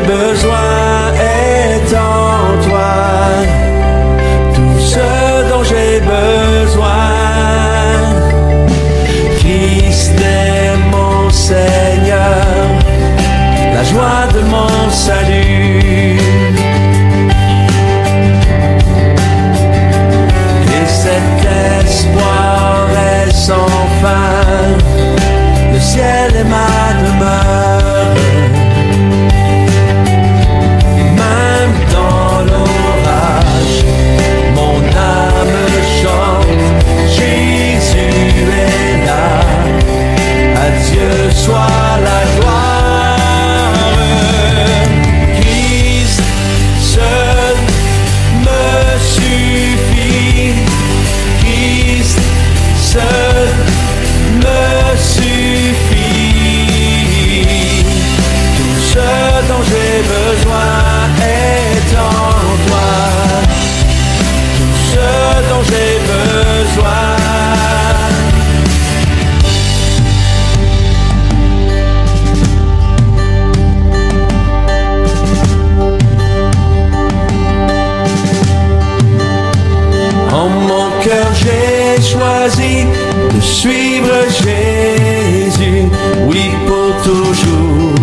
besoin est en toi. Tout ce dont j'ai besoin. Christ est mon Seigneur, la joie de mon salut. Et cet espoir est sans fin. Le ciel est ma demeure. Même dans l'orage, mon âme chante. Jésus est là. À Dieu soit la gloire. Christ seul me suffit. Christ seul me suffit. Tout ce dont j'ai besoin est en toi. Tout ce dont j'ai besoin. En mon cœur j'ai choisi de suivre Jésus, oui pour toujours,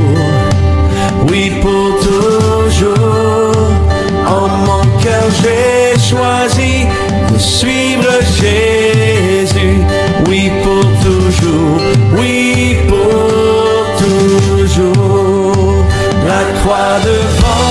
oui pour toujours. En mon cœur j'ai choisi de suivre Jésus, oui pour toujours, oui pour toujours. La croix devant